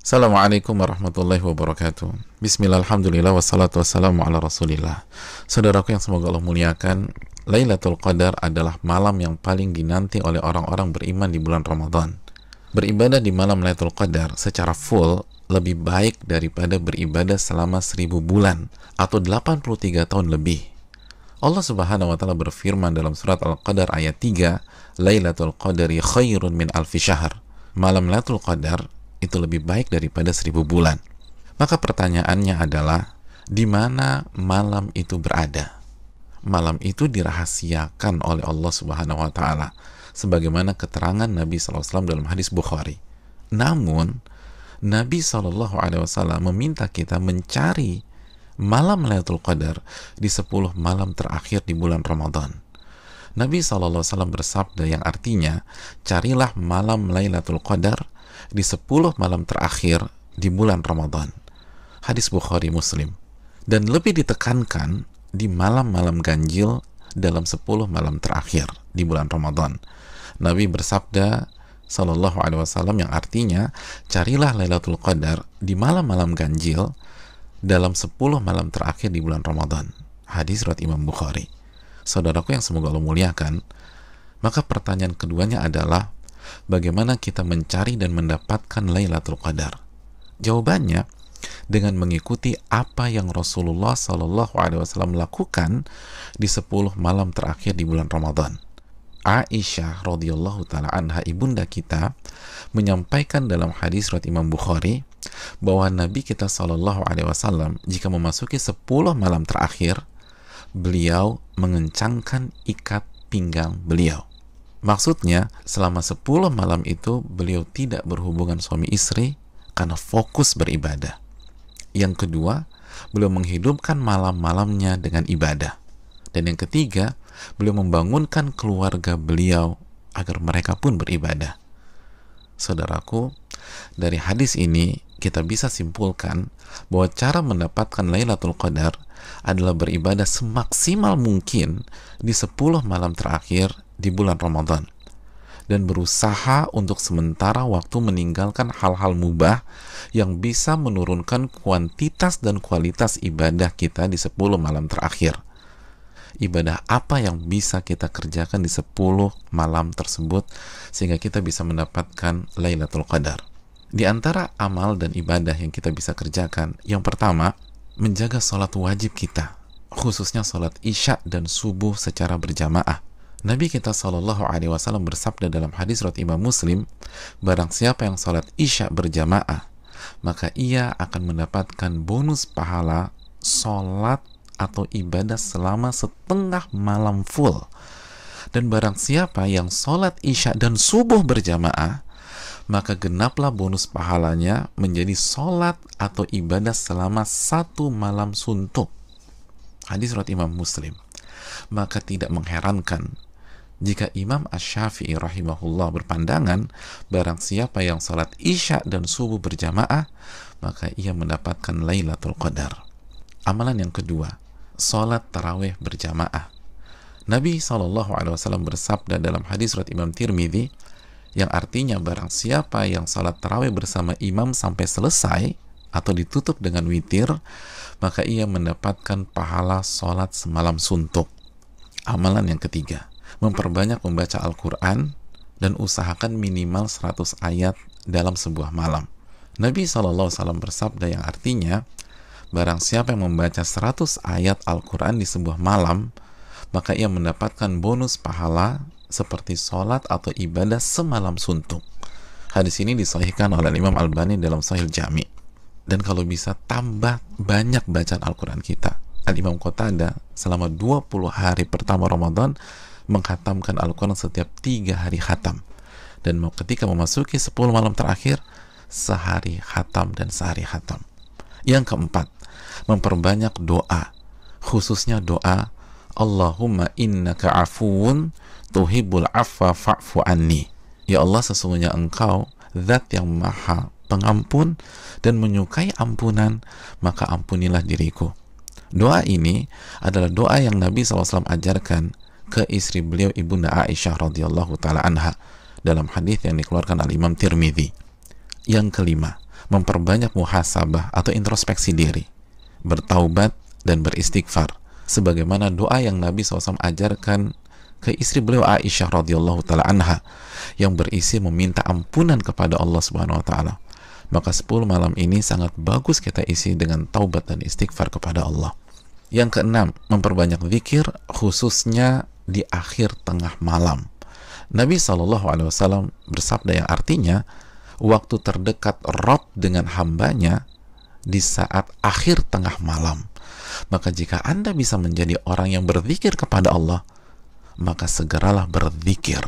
Assalamualaikum warahmatullahi wabarakatuh. Bismillah, alhamdulillah, wassalatu wassalamu ala rasulillah. Saudaraku yang semoga Allah muliakan, Lailatul Qadar adalah malam yang paling dinanti oleh orang-orang beriman di bulan Ramadan. Beribadah di malam Lailatul Qadar secara full lebih baik daripada beribadah selama 1000 bulan atau 83 tahun lebih. Allah Subhanahu wa taala berfirman dalam surat Al-Qadar ayat 3, Lailatul Qadari khairun min alfi syahr. Malam Lailatul Qadar itu lebih baik daripada 1000 bulan. Maka pertanyaannya adalah, di mana malam itu berada? Malam itu dirahasiakan oleh Allah Subhanahu wa taala sebagaimana keterangan Nabi SAW dalam hadis Bukhari. Namun Nabi SAW meminta kita mencari malam Lailatul Qadar di 10 malam terakhir di bulan Ramadan. Nabi SAW bersabda yang artinya, carilah malam Lailatul Qadar di 10 malam terakhir di bulan Ramadan. Hadis Bukhari Muslim. Dan lebih ditekankan di malam-malam ganjil dalam 10 malam terakhir di bulan Ramadan. Nabi bersabda sallallahu alaihi wasallam yang artinya, carilah Lailatul Qadar di malam-malam ganjil dalam 10 malam terakhir di bulan Ramadan. Hadis riwayat Imam Bukhari. Saudaraku yang semoga Allah muliakan, maka pertanyaan keduanya adalah, bagaimana kita mencari dan mendapatkan Lailatul Qadar? Jawabannya dengan mengikuti apa yang Rasulullah SAW lakukan di 10 malam terakhir di bulan Ramadan. Aisyah radhiyallahu taala anha, ibunda kita, menyampaikan dalam hadis riwayat Imam Bukhari bahwa Nabi kita SAW jika memasuki 10 malam terakhir, beliau mengencangkan ikat pinggang beliau. Maksudnya, selama 10 malam itu beliau tidak berhubungan suami istri karena fokus beribadah. Yang kedua, beliau menghidupkan malam-malamnya dengan ibadah. Dan yang ketiga, beliau membangunkan keluarga beliau agar mereka pun beribadah. Saudaraku, dari hadis ini kita bisa simpulkan bahwa cara mendapatkan Lailatul Qadar adalah beribadah semaksimal mungkin di 10 malam terakhir di bulan Ramadan, dan berusaha untuk sementara waktu meninggalkan hal-hal mubah yang bisa menurunkan kuantitas dan kualitas ibadah kita di 10 malam terakhir. Ibadah apa yang bisa kita kerjakan di 10 malam tersebut sehingga kita bisa mendapatkan Lailatul Qadar? Di antara amal dan ibadah yang kita bisa kerjakan, yang pertama, menjaga sholat wajib kita, khususnya sholat isya dan subuh secara berjamaah. Nabi kita SAW bersabda dalam hadis riwayat Imam Muslim, barang siapa yang sholat isya berjamaah, maka ia akan mendapatkan bonus pahala sholat atau ibadah selama setengah malam full. Dan barang siapa yang sholat isya dan subuh berjamaah, maka genaplah bonus pahalanya menjadi sholat atau ibadah selama 1 malam suntuk. Hadis riwayat Imam Muslim. Maka tidak mengherankan jika Imam Asy-Syafi'i rahimahullah berpandangan, barang siapa yang sholat isya dan subuh berjamaah, maka ia mendapatkan Lailatul Qadar. Amalan yang kedua, sholat tarawih berjamaah. Nabi SAW bersabda dalam hadis riwayat Imam Tirmidzi, yang artinya barang siapa yang sholat tarawih bersama imam sampai selesai atau ditutup dengan witir, maka ia mendapatkan pahala sholat semalam suntuk. Amalan yang ketiga, memperbanyak membaca Al-Quran dan usahakan minimal 100 ayat dalam sebuah malam. Nabi SAW bersabda yang artinya, barang siapa yang membaca 100 ayat Al-Quran di sebuah malam, maka ia mendapatkan bonus pahala seperti sholat atau ibadah semalam suntuk. Hadis ini disahihkan oleh Imam Albani dalam Sahih Jami. Dan kalau bisa, tambah banyak bacaan Al-Quran kita. Al-Imam Qatadah selama 20 hari pertama Ramadan menghatamkan Al-Quran setiap 3 hari khatam. Dan ketika memasuki 10 malam terakhir, sehari khatam dan sehari khatam. Yang keempat, memperbanyak doa, khususnya doa Allahumma innaka afuun tuhibbul afwa fa'fu anni. Ya Allah, sesungguhnya Engkau zat yang maha pengampun dan menyukai ampunan, maka ampunilah diriku. Doa ini adalah doa yang Nabi SAW ajarkan ke istri beliau, ibunda Aisyah radhiyallahu taala anha, dalam hadis yang dikeluarkan oleh Imam Tirmidzi. Yang kelima, memperbanyak muhasabah atau introspeksi diri, bertaubat dan beristighfar, sebagaimana doa yang Nabi SAW ajarkan ke istri beliau Aisyah radhiyallahu taala anha yang berisi meminta ampunan kepada Allah Subhanahu wa taala. Maka 10 malam ini sangat bagus kita isi dengan taubat dan istighfar kepada Allah. Yang keenam, memperbanyak zikir khususnya di akhir tengah malam. Nabi SAW bersabda yang artinya waktu terdekat Rabb dengan hambanya di saat akhir tengah malam. Maka jika Anda bisa menjadi orang yang berzikir kepada Allah, maka segeralah berzikir.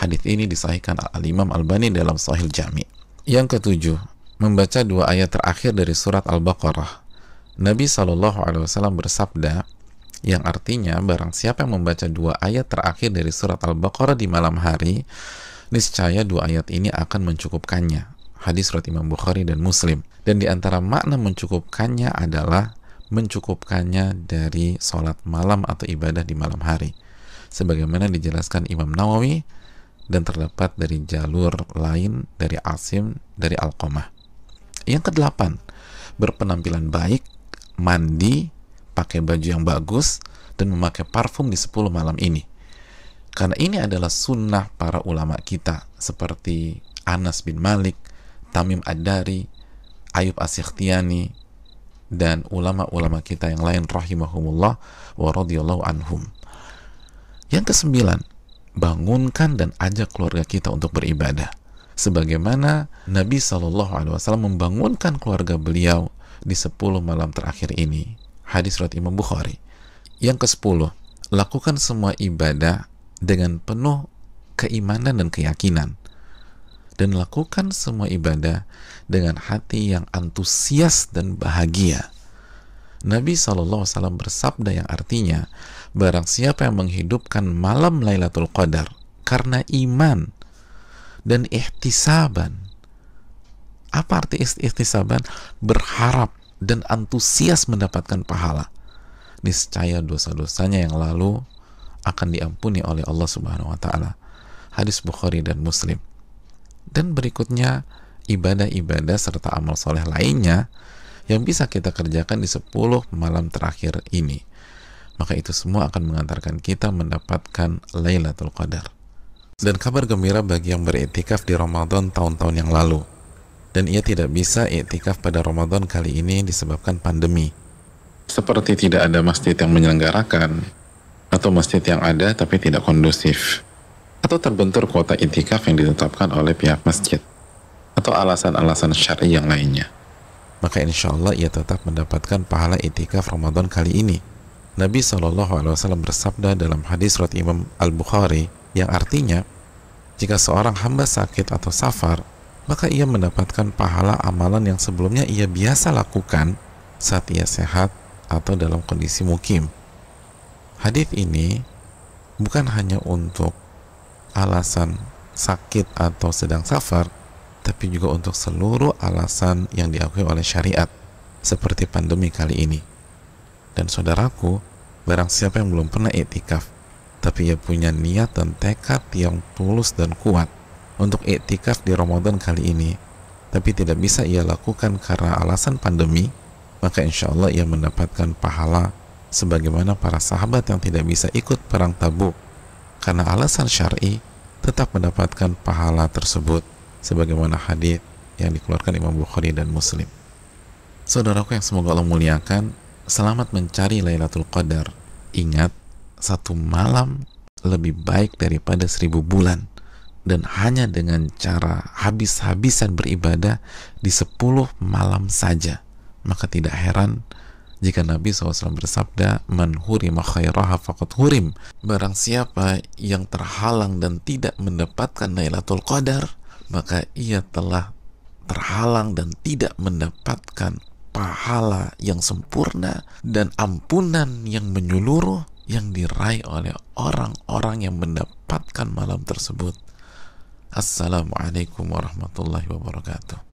Hadis ini disahihkan Al-Imam Albani dalam Sahih Jami'. Yang ketujuh, membaca 2 ayat terakhir dari surat Al-Baqarah. Nabi SAW bersabda yang artinya barang siapa yang membaca 2 ayat terakhir dari surat Al-Baqarah di malam hari, niscaya 2 ayat ini akan mencukupkannya. Hadis riwayat Imam Bukhari dan Muslim. Dan di antara makna mencukupkannya adalah mencukupkannya dari sholat malam atau ibadah di malam hari, sebagaimana dijelaskan Imam Nawawi dan terdapat dari jalur lain dari Asim dari Alqamah. Yang kedelapan, berpenampilan baik, mandi, pakai baju yang bagus, dan memakai parfum di 10 malam ini. Karena ini adalah sunnah para ulama kita seperti Anas bin Malik, Tamim Ad-Dari, Ayub As-Sikhtiyani, dan ulama-ulama kita yang lain rahimahumullah wa radhiyallahu anhum. Yang kesembilan, bangunkan dan ajak keluarga kita untuk beribadah, sebagaimana Nabi SAW membangunkan keluarga beliau di 10 malam terakhir ini. Hadis riwayat Imam Bukhari. Yang ke-10, lakukan semua ibadah dengan penuh keimanan dan keyakinan, dan lakukan semua ibadah dengan hati yang antusias dan bahagia. Nabi SAW bersabda yang artinya, barang siapa yang menghidupkan malam Lailatul Qadar karena iman dan ihtisaban. Apa arti ihtisaban? Berharap dan antusias mendapatkan pahala. Niscaya dosa-dosanya yang lalu akan diampuni oleh Allah Subhanahu wa taala. Hadis Bukhari dan Muslim. Dan berikutnya, ibadah-ibadah serta amal soleh lainnya yang bisa kita kerjakan di 10 malam terakhir ini. Maka itu semua akan mengantarkan kita mendapatkan Lailatul Qadar. Dan kabar gembira bagi yang beriktikaf di Ramadan tahun-tahun yang lalu, dan ia tidak bisa iktikaf pada Ramadan kali ini disebabkan pandemi. Seperti tidak ada masjid yang menyelenggarakan, atau masjid yang ada tapi tidak kondusif, atau terbentur kuota iktikaf yang ditetapkan oleh pihak masjid, atau alasan-alasan syar'i yang lainnya. Maka insya Allah ia tetap mendapatkan pahala iktikaf Ramadan kali ini. Nabi SAW bersabda dalam hadis riwayat Imam Al-Bukhari yang artinya, jika seorang hamba sakit atau safar, maka ia mendapatkan pahala amalan yang sebelumnya ia biasa lakukan saat ia sehat atau dalam kondisi mukim. Hadis ini bukan hanya untuk alasan sakit atau sedang safar, tapi juga untuk seluruh alasan yang diakui oleh syariat, seperti pandemi kali ini. Dan saudaraku, barang siapa yang belum pernah iktikaf, tapi ia punya niat dan tekad yang tulus dan kuat untuk iktikaf di Ramadan kali ini, tapi tidak bisa ia lakukan karena alasan pandemi, maka insya Allah ia mendapatkan pahala sebagaimana para sahabat yang tidak bisa ikut perang Tabuk karena alasan syar'i, tetap mendapatkan pahala tersebut sebagaimana hadis yang dikeluarkan Imam Bukhari dan Muslim. Saudaraku yang semoga Allah muliakan, selamat mencari Lailatul Qadar. Ingat, 1 malam lebih baik daripada 1000 bulan, dan hanya dengan cara habis-habisan beribadah di 10 malam saja. Maka tidak heran jika Nabi SAW bersabda, man hurima khairaha faqad hurim. Barang siapa yang terhalang dan tidak mendapatkan Lailatul Qadar, maka ia telah terhalang dan tidak mendapatkan pahala yang sempurna dan ampunan yang menyeluruh yang diraih oleh orang-orang yang mendapatkan malam tersebut. Assalamualaikum warahmatullahi wabarakatuh.